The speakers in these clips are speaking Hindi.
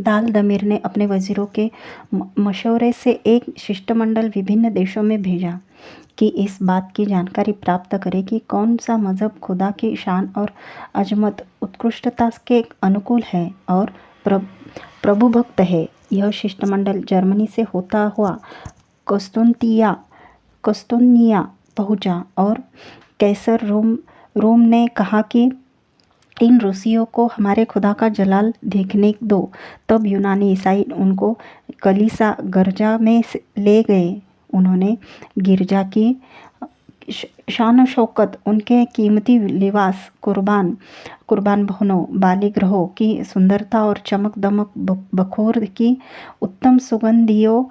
दाल-दमीर ने अपने वज़ीरों के मशवरे से एक शिष्टमंडल विभिन्न देशों में भेजा कि इस बात की जानकारी प्राप्त करे कि कौन सा मज़हब खुदा की शान और अजमत उत्कृष्टता के अनुकूल है और प्रभुभक्त है। यह शिष्टमंडल जर्मनी से होता हुआ कुस्तुनतिया पहुंचा और कैसर रोम ने कहा कि इन रूसियों को हमारे खुदा का जलाल देखने दो। तब यूनानी ईसाई उनको कलीसा गिरजा में ले गए। उन्होंने गिरजा की शान शौकत, उनके कीमती लिबास, कुर्बान भवनों, बालीगृहों की सुंदरता और चमक दमक, बखोर की उत्तम सुगंधियों,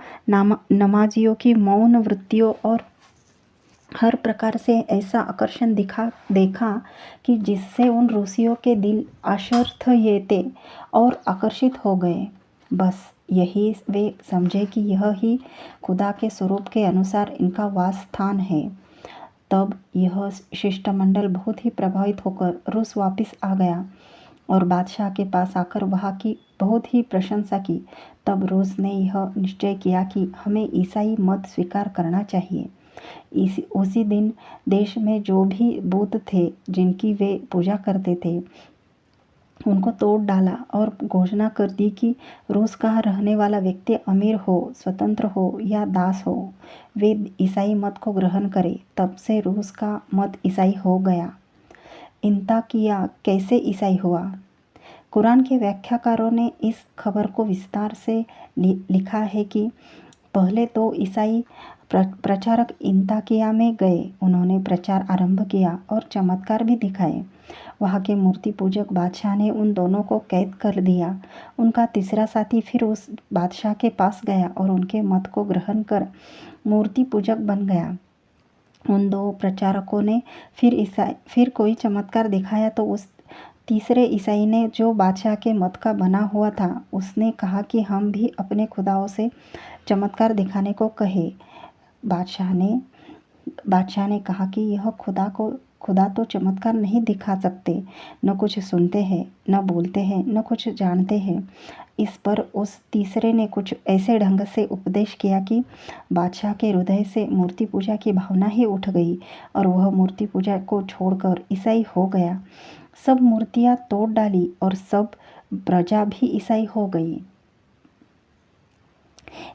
नमाजियों की मौन वृत्तियों और हर प्रकार से ऐसा आकर्षण देखा कि जिससे उन रूसियों के दिल आश्चर्यचकित और आकर्षित हो गए। बस यही वे समझे कि यह ही खुदा के स्वरूप के अनुसार इनका वास स्थान है। तब यह शिष्टमंडल बहुत ही प्रभावित होकर रूस वापस आ गया और बादशाह के पास आकर वहाँ की बहुत ही प्रशंसा की। तब रूस ने यह निश्चय किया कि हमें ईसाई मत स्वीकार करना चाहिए। उसी दिन देश में जो भी बुत थे जिनकी वे पूजा करते थे, उनको तोड़ डाला और घोषणा कर दी कि रूस का रहने वाला व्यक्ति अमीर हो, स्वतंत्र हो या दास हो, वे ईसाई मत को ग्रहण करे। तब से रूस का मत ईसाई हो गया। इंताकिया कैसे ईसाई हुआ? कुरान के व्याख्याकारों ने इस खबर को विस्तार से लिखा है कि पहले तो ईसाई प्रचारक इंताकिया में गए। उन्होंने प्रचार आरंभ किया और चमत्कार भी दिखाए। वहाँ के मूर्ति पूजक बादशाह ने उन दोनों को कैद कर दिया। उनका तीसरा साथी फिर उस बादशाह के पास गया और उनके मत को ग्रहण कर मूर्ति पूजक बन गया। उन दो प्रचारकों ने फिर कोई चमत्कार दिखाया तो उस तीसरे ईसाई ने, जो बादशाह के मत का बना हुआ था, उसने कहा कि हम भी अपने खुदाओं से चमत्कार दिखाने को कहे। बादशाह ने कहा कि यह खुदा तो चमत्कार नहीं दिखा सकते, न कुछ सुनते हैं, न बोलते हैं, न कुछ जानते हैं। इस पर उस तीसरे ने कुछ ऐसे ढंग से उपदेश किया कि बादशाह के हृदय से मूर्ति पूजा की भावना ही उठ गई और वह मूर्ति पूजा को छोड़कर ईसाई हो गया। सब मूर्तियां तोड़ डाली और सब प्रजा भी ईसाई हो गई।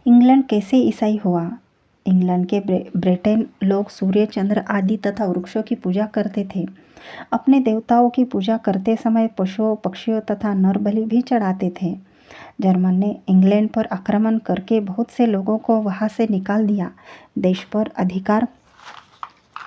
इंग्लैंड कैसे ईसाई हुआ? इंग्लैंड के ब्रिटेन लोग सूर्य, चंद्र आदि तथा वृक्षों की पूजा करते थे। अपने देवताओं की पूजा करते समय पशुओं, पक्षियों तथा नर बलि भी चढ़ाते थे। जर्मन ने इंग्लैंड पर आक्रमण करके बहुत से लोगों को वहां से निकाल दिया। देश पर अधिकार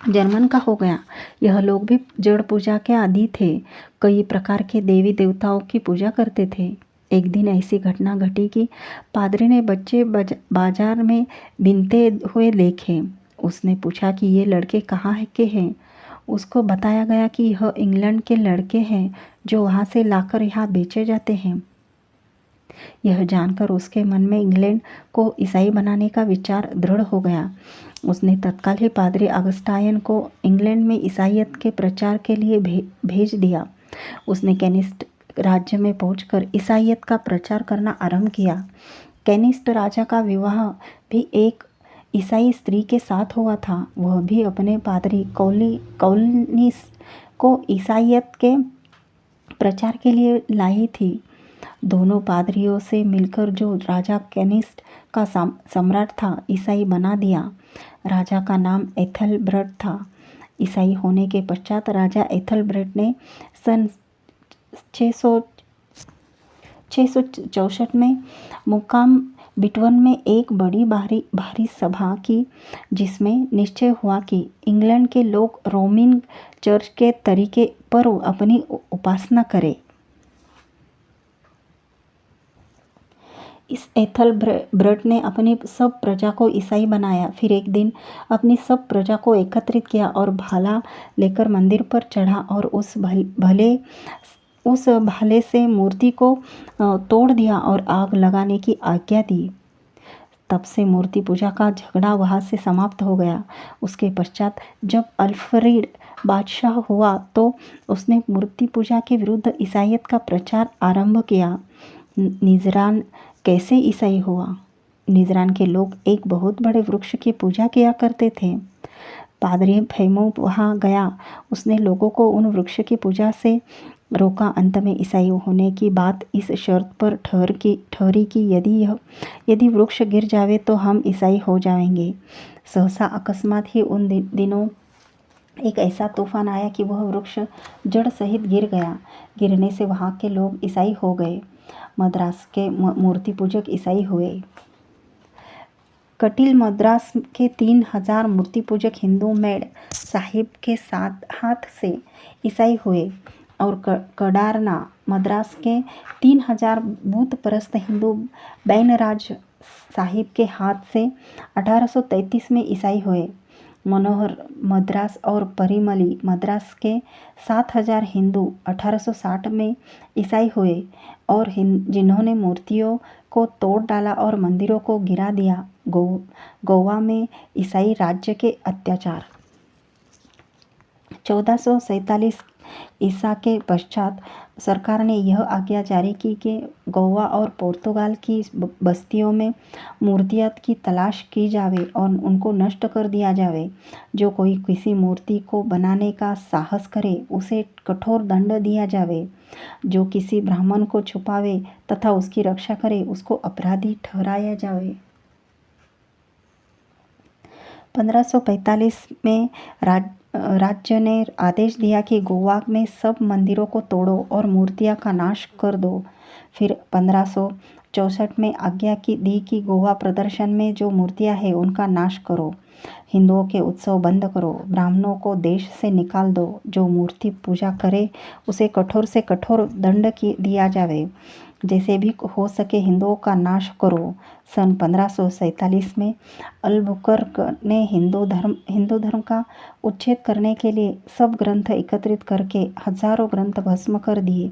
जर्मन का हो गया। यह लोग भी जड़ पूजा के आदी थे। कई प्रकार के देवी देवताओं की पूजा करते थे। एक दिन ऐसी घटना घटी कि पादरी ने बच्चे बाजार में बिनते हुए देखे। उसने पूछा कि ये लड़के कहाँ के हैं। उसको बताया गया कि यह इंग्लैंड के लड़के हैं जो वहाँ से लाकर यहाँ बेचे जाते हैं। यह जानकर उसके मन में इंग्लैंड को ईसाई बनाने का विचार दृढ़ हो गया। उसने तत्काल ही पादरी अगस्टायन को इंग्लैंड में ईसाईयत के प्रचार के लिए भेज दिया। उसने कैनिस्ट राज्य में पहुंचकर ईसाईयत का प्रचार करना आरंभ किया। कैनिस्ट राजा का विवाह भी एक ईसाई स्त्री के साथ हुआ था। वह भी अपने पादरी कौलिनिस को ईसाईयत के प्रचार के लिए लाई थी। दोनों पादरियों से मिलकर जो राजा कैनिस्ट का सम्राट था, ईसाई बना दिया। राजा का नाम एथेलब्रेड था। ईसाई होने के पश्चात राजा एथेलब्रेड ने सन 664 में मुकाम बिटवन में एक बड़ी भारी सभा की, जिसमें निश्चय हुआ कि इंग्लैंड के लोग रोमन चर्च के तरीके पर अपनी उपासना करें। इस एथेलब्रेड ने अपनी सब प्रजा को ईसाई बनाया। फिर एक दिन अपनी सब प्रजा को एकत्रित किया और भाला लेकर मंदिर पर चढ़ा और उस भाले से मूर्ति को तोड़ दिया और आग लगाने की आज्ञा दी। तब से मूर्ति पूजा का झगड़ा वहाँ से समाप्त हो गया। उसके पश्चात जब अल्फ्रेड बादशाह हुआ तो उसने मूर्ति पूजा के विरुद्ध ईसाईयत का प्रचार आरंभ किया। निजरान कैसे ईसाई हुआ? निजरान के लोग एक बहुत बड़े वृक्ष की पूजा किया करते थे। पादरी फैमो वहाँ गया। उसने लोगों को उन वृक्ष की पूजा से रोका। अंत में ईसाई होने की बात इस शर्त पर ठहरी कि यदि वृक्ष गिर जावे तो हम ईसाई हो जाएंगे। सहसा अकस्मात ही उन दिनों एक ऐसा तूफान आया कि वह वृक्ष जड़ सहित गिर गया। गिरने से वहाँ के लोग ईसाई हो गए। मद्रास के मूर्ति पूजक ईसाई हुए। कटिल मद्रास के 3000 मूर्ति पूजक हिंदू मेड़ साहिब के हाथ से ईसाई हुए और कडारना मद्रास के 3000 बुत परस्त हिंदू बैनराज साहिब के हाथ से 1833 में ईसाई हुए। मनोहर मद्रास और परिमली मद्रास के 7000 हिंदू 1860 में ईसाई हुए और जिन्होंने मूर्तियों को तोड़ डाला और मंदिरों को गिरा दिया। गोवा में ईसाई राज्य के अत्याचार। 1447 ईसा के पश्चात सरकार ने यह आज्ञा जारी की कि गोवा और पुर्तगाल की बस्तियों में मूर्तियाँ की तलाश की जावे और उनको नष्ट कर दिया जावे। जो कोई किसी मूर्ति को बनाने का साहस करे उसे कठोर दंड दिया जावे। जो किसी ब्राह्मण को छुपावे तथा उसकी रक्षा करे उसको अपराधी ठहराया जावे। 1545 में राज्य ने आदेश दिया कि गोवा में सब मंदिरों को तोड़ो और मूर्तियां का नाश कर दो। फिर 1564 में आज्ञा दी कि गोवा प्रदर्शन में जो मूर्तियां हैं उनका नाश करो। हिंदुओं के उत्सव बंद करो। ब्राह्मणों को देश से निकाल दो। जो मूर्ति पूजा करे उसे कठोर से कठोर दंड दिया जावे। जैसे भी हो सके हिंदुओं का नाश करो। सन 1547 में अल्बुकर्क ने हिंदू धर्म का उच्छेद करने के लिए सब ग्रंथ एकत्रित करके हजारों ग्रंथ भस्म कर दिए।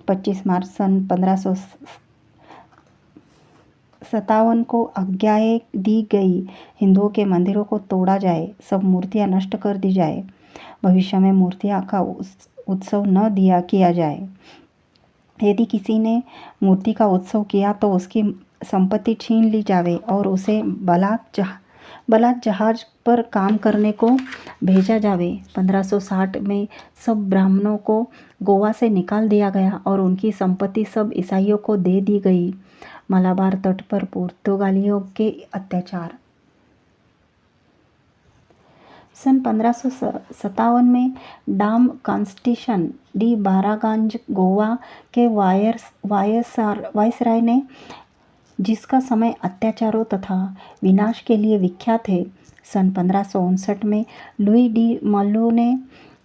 25 मार्च सन 1557 को आज्ञाएं दी गई हिंदुओं के मंदिरों को तोड़ा जाए, सब मूर्तियां नष्ट कर दी जाए। भविष्य में मूर्तियां का उत्सव न किया जाए। यदि किसी ने मूर्ति का उत्सव किया तो उसकी संपत्ति छीन ली जावे और उसे बलात् जहाज पर काम करने को भेजा जावे। 1560 में सब ब्राह्मणों को गोवा से निकाल दिया गया और उनकी संपत्ति सब ईसाइयों को दे दी गई। मलाबार तट पर पुर्तगालियों के अत्याचार। सन 1557 में डाम कॉन्स्टिट्यूशन डी बारागंज गोवा के वायसराय ने, जिसका समय अत्याचारों तथा विनाश के लिए विख्यात है, सन 1559 में लुई डी मल्लू ने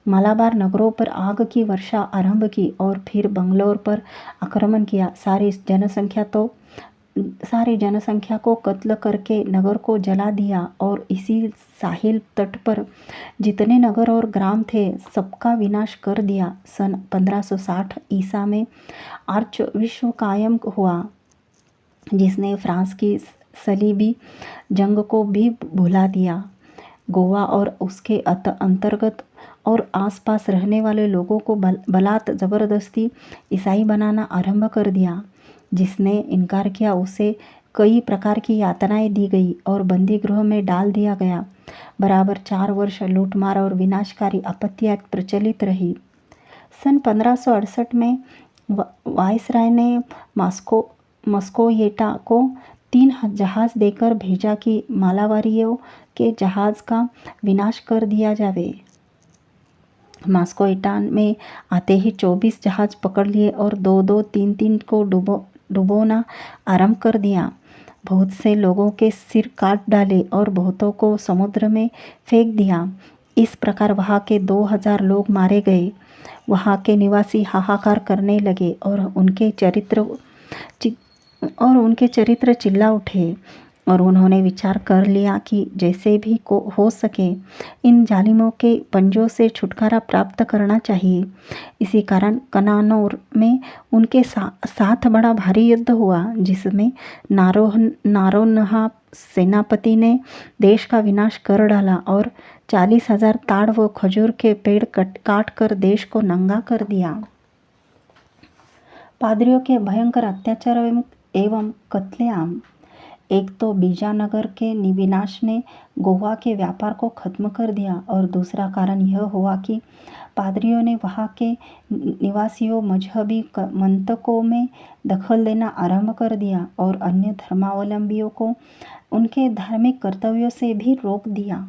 मलाबार नगरों पर आग की वर्षा आरंभ की और फिर बंगलौर पर आक्रमण किया। सारी जनसंख्या को कत्ल करके नगर को जला दिया और इसी साहिल तट पर जितने नगर और ग्राम थे सबका विनाश कर दिया। सन 1560 ईसा में आर्च विश्व कायम हुआ, जिसने फ्रांस की सलीबी जंग को भी भुला दिया। गोवा और उसके अंतर्गत और आसपास रहने वाले लोगों को बलात् जबरदस्ती ईसाई बनाना आरंभ कर दिया। जिसने इनकार किया उसे कई प्रकार की यातनाएं दी गई और बंदी गृह में डाल दिया गया। बराबर 4 वर्ष लूटमार और विनाशकारी आपत्तियां प्रचलित रही। सन 1568 में वायसराय ने मस्कोयेटा को 3 जहाज देकर भेजा कि मालाबारियों के जहाज का विनाश कर दिया जावे। मस्कोयेटा में आते ही 24 जहाज पकड़ लिए और 2-2, 3-3 को डुबोना आरंभ कर दिया। बहुत से लोगों के सिर काट डाले और बहुतों को समुद्र में फेंक दिया। इस प्रकार वहाँ के 2000 लोग मारे गए। वहाँ के निवासी हाहाकार करने लगे और उनके चरित्र चिल्ला उठे और उन्होंने विचार कर लिया कि जैसे भी हो सके इन जालिमों के पंजों से छुटकारा प्राप्त करना चाहिए। इसी कारण कनानौर में उनके साथ बड़ा भारी युद्ध हुआ, जिसमें नारोन्हा सेनापति ने देश का विनाश कर डाला और 40,000 ताड़ व खजूर के पेड़ काट कर देश को नंगा कर दिया। पादरियों के भयंकर अत्याचार एवं कत्लेआम। एक तो बीजानगर के विनाश ने गोवा के व्यापार को खत्म कर दिया और दूसरा कारण यह हुआ कि पादरियों ने वहाँ के निवासियों मजहबी मंतकों में दखल देना आरंभ कर दिया और अन्य धर्मावलंबियों को उनके धार्मिक कर्तव्यों से भी रोक दिया।